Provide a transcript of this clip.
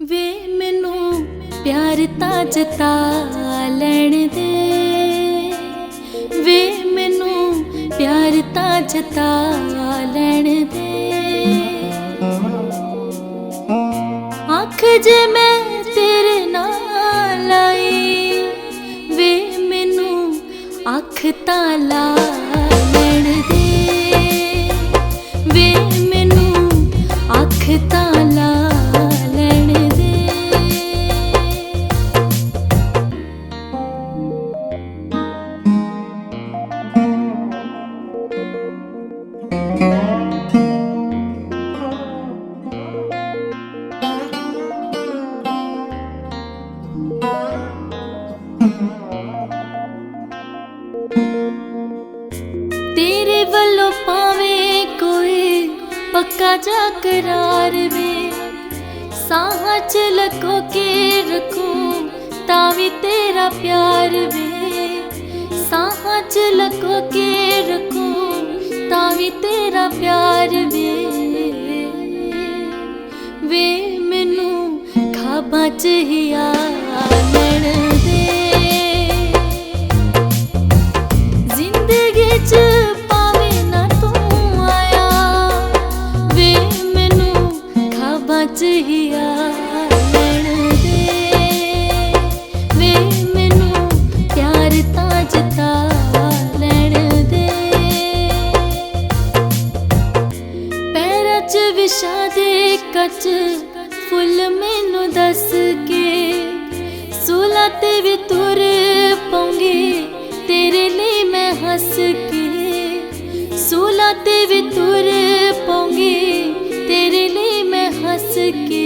वे मैनू प्यार तां जता लैण दे, वे मैनू प्यार तां जता लैण दे। आख जे मैं तेरे नाल आई, वे मैनू अख तां ला लैण दे, वे मैनू अख तां ला लैण दे। तेरे वल्लों पावे कोई पक्का जा करार वे, साहां च लको के रखूं तावी तेरा प्यार वे, साहां च लको के रखूं तावी तेरा प्यार वे। वे मैनू ख्वाबां च हिया लैण दे, जिंदगी च पावे ना तू आया, वे मैनू ख्वाबां च हिया लैण दे, वे मैनू प्यार तां जता लैण दे। पैरां च विछा दे कच फुल मैनू दस के, सूला ते भी तुर पौंगी तेरे लिए मैं हंस के, सूला ते भी तुर पौंगी तेरे लिए मैं हंस के।